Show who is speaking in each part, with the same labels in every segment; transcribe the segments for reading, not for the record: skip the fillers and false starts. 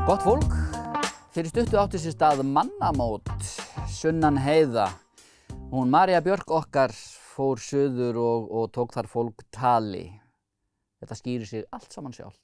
Speaker 1: Gott fólk, fyrir stuttu átti sér stað mannamót sunnan heiða. Hún María Björk okkar fór suður og tók þar fólk tali. Þetta skýrir sig allt saman sjálft.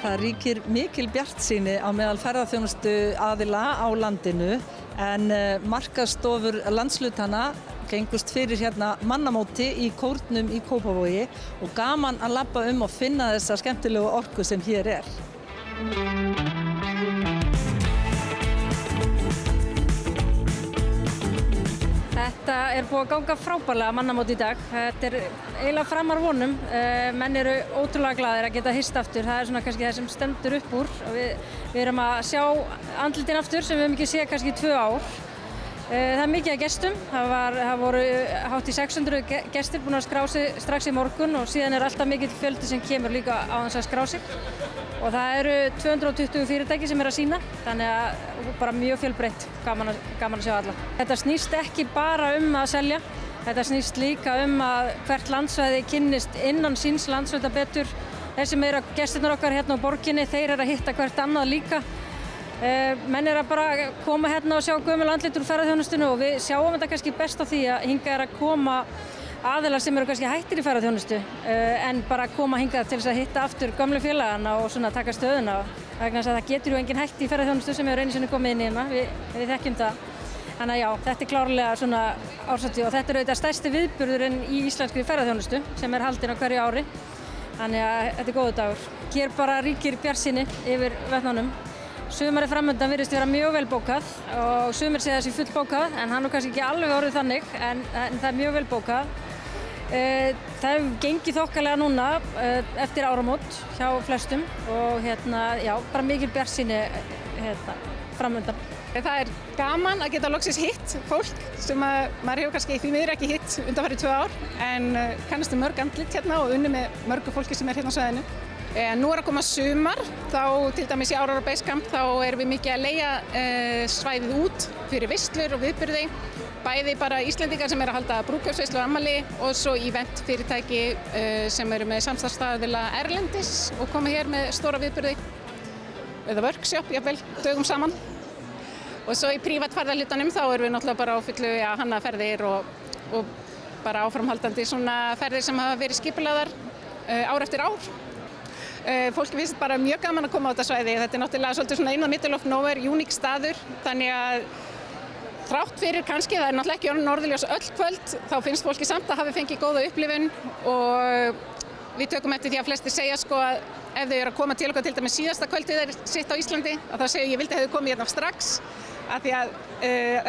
Speaker 2: Það ríkir mikil bjartsýni á meðal ferðaþjónustu aðila á landinu en markaðsstofur landshlutanna gengust fyrir hérna mannamóti í Kórnum í Kópavogi og gaman að labba og finna þessa skemmtilegu orku sem hér er.
Speaker 3: Þetta er búið að ganga frábærlega mannamót í dag. Þetta er eiginlega framar vonum. Menn eru ótrúlega glaðir að geta hist aftur. Það er svona kannski það sem stendur upp úr. Við erum að sjá andlitin aftur sem við höfum ekki séð kannski í 2 ár. Það er mikið af gestum. Það voru hátt í 600 gestir búin að skrá sig strax í morgun og síðan er alltaf mikill fjöldi sem kemur líka á þess að skrá sig. Og það eru 220 fyrirtæki sem að sýna, þannig að bara mjög fjölbreytt, gaman að sjá alla. Þetta snýst ekki bara að selja, þetta snýst líka að hvert landsvæði kynnist innan síns landsvæða betur. Þeir sem eru gestirnir okkar hérna á borginni, þeir eru að hitta hvert annað líka. Menn eru að bara koma hérna og sjá gömul andlit úr ferðaþjónustunni og við sjáum þetta kannski best á því að hingað er að koma aðilar sem eru kannski hættir í ferðaþjónustu en bara koma hingað til þess að hitta aftur gömlu félagana og svona taka stöðuna vegna þess að það getur ju enginn hætt í ferðaþjónustu sem hefur einu sinni komið inn í hérna, við þekkjum það. Þannig að já, þetta er klárlega svona árshátíð og þetta er auðvitað stærsti viðburðurinn í íslenskri ferðaþjónustu sem er haldinn á hverju ári. Þannig að þetta er góður dagur. Hér bara ríkir bjartsýni yfir vettvánum. Sumarið framöndan virðist vera mjög vel bókað og sumir segja þessi fullbókað en hann er kannski ekki alveg orðið þannig en það er mjög vel bókað. Það hefur gengið þokkalega núna eftir áramót hjá flestum og já, bara mikil bjartsýni framöndan.
Speaker 4: Það er gaman að geta loksins hitt fólk sem maður hefur kannski því miður ekki hitt undanfarið 2 ár en kannast mörg andlit hérna og unni með mörgu fólki sem er hérna á svæðinu. Nú er að koma sumar, þá til dæmis í Aurora Base Camp þá erum við mikið að leigja svæðið út fyrir veislur og viðburði. Bæði bara Íslendingar sem eru að halda brúðkaupsveislu og afmæli og svo event fyrirtæki sem eru með samstarfsaðila erlendis og koma hér með stóra viðburði eða workshop, jafnvel, dögum saman. Og svo í prívatferðarhlutanum þá erum við náttúrulega bara á fullu að hanna ferðir og bara áframhaldandi svona ferðir sem hafa verið skipulagðar ár eftir ár. Fólki finnst bara mjög gaman að koma á þetta svæði. Þetta er náttúrulega svolítið svona in the middle of nowhere, uník staður, þannig að þrátt fyrir kannski, það er náttúrulega ekki orðin norðurljós öll kvöld, þá finnst fólki samt að hafi fengið góða upplifun og við tökum eftir því að flestir segja sko að ef þau eru að koma til okkar til dæmis síðasta kvöldið er sitt á Íslandi, að þá segja ég vildi hefðu komið hérna strax, af því að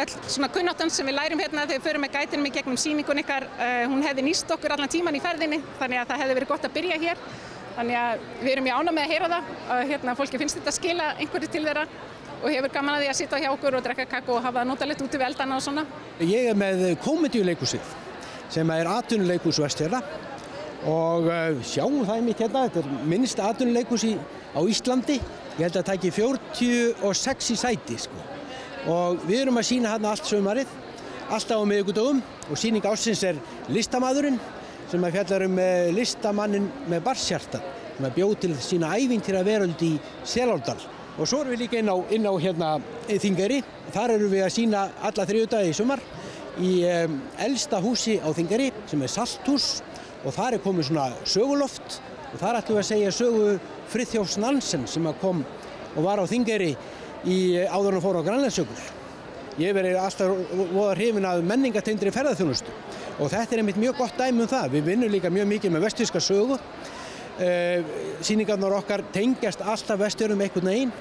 Speaker 4: öll svona kunnáttan sem við lærum hérna þegar við förum með gætinum í gegnum sýningun ykkar, hún hefði nýst okkur allan tíman í ferðinni, þannig að það hefði verið gott að byrja hér. Þannig að við erum mjög ánægð með að heyra það að fólki finnst þetta skila einhverju til þeirra og hefur gaman að því að sitja hjá okkur og drekka kakó og hafa það notalegt úti við eldana og svona.
Speaker 5: Ég er með Komedíuleikhúsið sem er atvinnuleikhús Vestfjarða og sjáum það einmitt hérna, þetta er minnsta atvinnuleikhús á Íslandi. Ég held að það taki 46 í sæti sko. Og við erum að sýna hérna allt sumarið, alltaf á miðvikudögum og sýning ársins er Listamaðurinn sem að fjallar listamannin með barnshjarta sem að bjó til sína ævintýraveröld í Selárdal. Og svo erum við líka inn á hérna Þingeyri. Þar erum við að sýna alla þriðjudaga í sumar í elsta húsi á Þingeyri sem er Salthús og þar er komið svona söguloft og þar ætlum við að segja sögu Friðþjófs Nansen sem að kom og var á Þingeyri áður en hann fór á Grænlandsjökul. Ég hef verið alltaf voða hrifinn af menningartengdri ferðaþjónustu og þetta er einmitt mjög gott dæmi það. Við vinnum líka mjög mikið með vestfirska sögu. Sýningarnar okkar tengjast alltaf Vestfjörðum einhvern veginn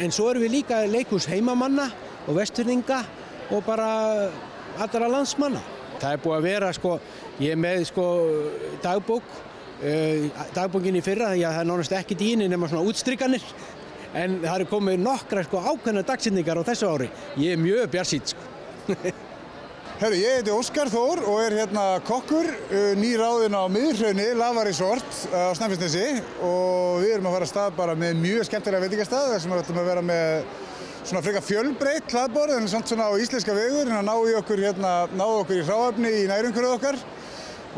Speaker 5: en svo erum við líka leikhús heimamanna og vestfirðinga og bara allra landsmanna. Það er búið að vera ég er með dagbók, dagbókin í fyrra því að það er nánast ekkert í henni nema svona útstrikanir en það eru komið nokkrar ákveðnar dagsetningar á þessu ári. Ég er mjög bjartsýnn
Speaker 6: Herru, ég heiti Óskar Þór og er hérna kokkur, nýráðinn á Miðhrauni, Lava Resort á Snæfellsnesi og við erum að fara af stað bara með mjög skemmtilega veitingastað þar sem við ætlum að vera með svona frekar fjölbreytt hlaðborð en samt svona á íslenska vegur en að ná okkur í hráefni í nærumhverfið okkar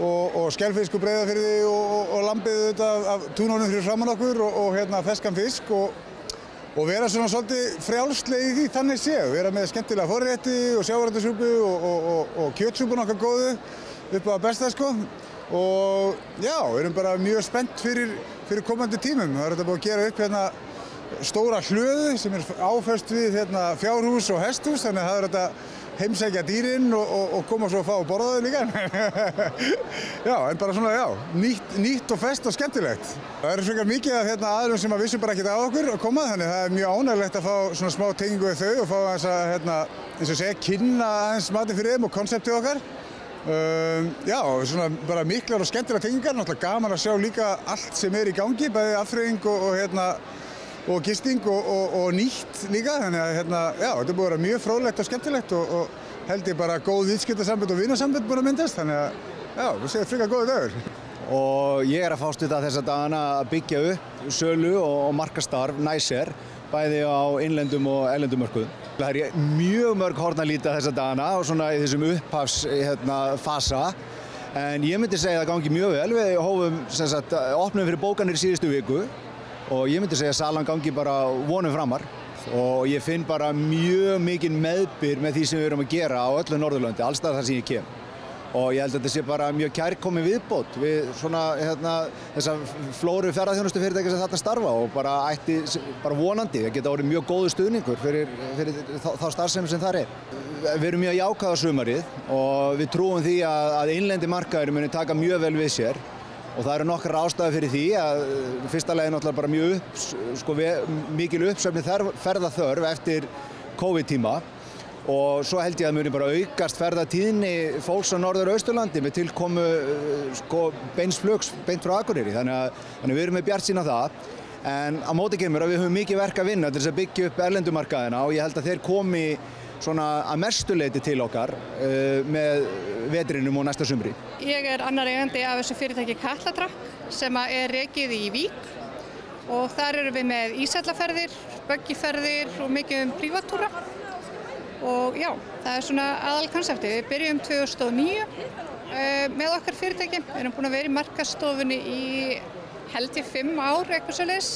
Speaker 6: og skelfisk og Breiðafirði og lambið auðvitað af túnunum fyrir framan okkur og ferskan fisk og vera svona svolítið frjálsleg í því þannig séð, vera með skemmtilega forrétti og sjávarræktarsúpu og kjötsúpuna okkar góðu upp á besta sko og já, erum bara mjög spennt fyrir komandi tímum. Það er þetta búið að gera upp stóra hlöðu sem áföst við fjárhús og hesthús, þannig að það er þetta heimsækja dýrin og koma svo að fá að borða þau líka. Já, en bara svona, já, nýtt og fest og skemmtilegt. Það eru frekar mikið af aðilum sem að vissum bara ekkert á okkur að koma, þannig það er mjög ánægilegt að fá svona smá tengingu við þau og fá aðeins að, eins og segja, kynna aðeins matinn fyrir þeim og konseptið okkar. Já, svona bara miklar og skemmtilega tengingar, náttúrulega gaman að sjá líka allt sem er í gangi, bæði afþreying og gisting og nýtt líka, þannig að já, þetta er búið að vera mjög fróðlegt og skemmtilegt og held ég bara góð viðskiptasambönd og vinasambönd búin að myndast, þannig að já, við séum frekar góði dagur.
Speaker 7: Og ég að fást við það þessa dagana að byggja upp sölu og markastarf Næsir, bæði á innlendum og erlendum mörkuðum. Það er mjög mörg horn að líta þessa dagana og svona í þessum upphafs fasa, en ég myndi segja að það gangi mjög vel. Við hófum opnum fyrir bókanir í síðustu viku og ég myndi segja að salan gangi bara vonum framar og ég finn bara mjög mikinn meðbyr með því sem við erum að gera á öllu Norðurlandi, alls staðar þar sem ég kem. Og ég held að þetta sé bara mjög kærkomin viðbót við svona þessa flóru ferðaþjónustufyrirtækja sem þarna starfa og bara ætti bara vonandi að geta orðið mjög góður stuðningur fyrir þá starfsemi sem þar er. Við erum mjög jákvæð á sumarið og við trúum því að innlendi markaðurinn muni taka mjög vel við sér. Og það eru nokkrar ástæður fyrir því að fyrsta lagi náttúrulega bara mjög mikil uppsöfnuð ferðaþörf eftir COVID-tíma og svo held ég að muni bara aukast ferðatíðni fólks á Norður-Austurlandi með tilkomu beins flugs beint frá Akureyri, þannig við erum með bjartsýn á það. En á móti kemur að við höfum mikið verk að vinna til þess að byggja upp erlendumarkaðina og ég held að þeir komi svona að mestu leyti til okkar með vetrinum og næsta sumri.
Speaker 4: Ég er annar eigandi af þessu fyrirtæki Katlatrakk sem er rekið í Vík og þar erum við með ísallaferðir, buggyferðir og mikið prívattúra og já, það er svona aðalkonseptið. Við byrjum 2009 með okkar fyrirtæki, við erum búin að vera í markaðsstofunni í held ég 5 ár eitthvað svoleiðis.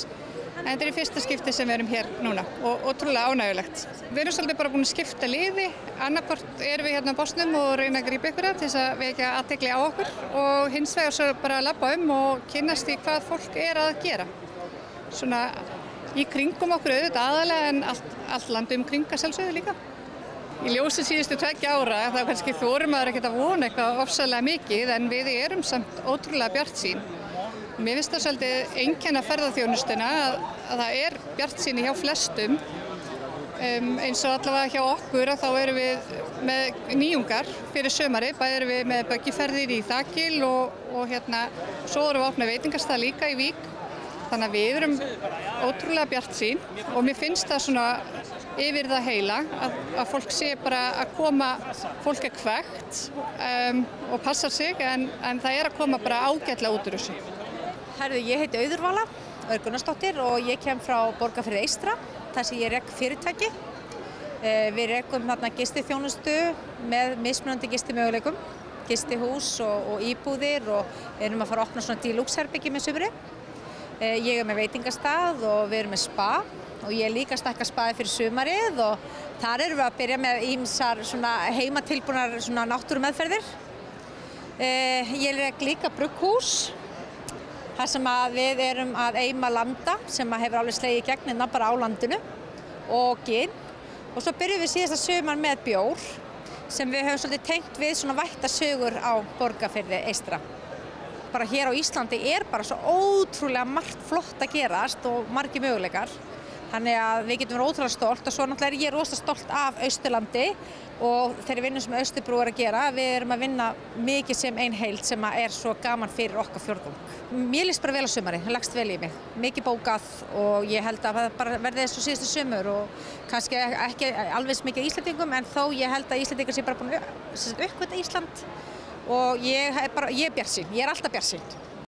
Speaker 4: En þetta er í fyrsta skipti sem við erum hér núna og ótrúlega ánægjulegt. Við erum svolítið bara búin að skipta liði, annarkvort erum við hérna á Bosnum og reyna að grípa ykkur til þess að vekja athygli á okkur og hins vegar svo bara að labba og kynnast í hvað fólk er að gera. Svona í kringum okkur auðvitað aðalega en allt land kring að sjálfsögðu líka. Í ljósi síðustu 2 ára þá kannski þorum maður ekkert að vona eitthvað ofsalega mikið en við erum samt ótrúlega bjartsýn. Mér finnst það svolítið einkenna ferðaþjónustuna að það er bjartsýni hjá flestum. Eins og allavega hjá okkur að þá erum við með nýjungar fyrir sumari. Bæði erum við með buggyferðir í Þakil og svo erum við að opna veitingastað líka í Vík. Þannig að við erum ótrúlega bjartsýn og mér finnst það svona yfir það heila að fólk sé bara að koma, fólk er hvekkt og passar sig en það er að koma bara ágætlega út úr þessu.
Speaker 8: Herðu, ég heiti Auður Vala Gunnarsdóttir og ég kem frá Borgarfirði eystra, þar sem ég rek fyrirtæki. Við rekum þarna gistiþjónustu með mismunandi gistimöguleikum, gistihús og íbúðir og erum að fara að opna svona deluxe-herbyggi með sumri. Ég er með veitingastað og við erum með spa og ég er líka að stakka spaði fyrir sumarið og þar erum við að byrja með ýmsar svona heimatilbúnar svona náttúrumeðferðir. Ég rek líka brugghús. Það sem við erum að eima landa sem hefur alveg slegið í gegn hérna bara á landinu og gin. Og svo byrjum við síðasta sumar með bjór sem við höfum svolítið tengt við svona vættasögur á Borgarfirði eystra. Bara hér á Íslandi er bara svo ótrúlega margt flott að gerast og margir möguleikar. Þannig að við getum verið ótrúlega stolt og svo náttúrulega er ég rosalega stolt af Austurlandi og þeirri vinnum sem Austurbrú er að gera. Við erum að vinna mikið sem ein heild sem er svo gaman fyrir okkar fjórðung. Mér líst bara vel á sumari, það lagst vel í mig. Mikið bókað og ég held að það bara verði þessu síðustu sumur og kannski ekki alveg mikið Íslendingum en þó ég held að Íslendingar sé bara búin að uppgötva Ísland og ég er bjartsýn, ég er alltaf bjartsýn.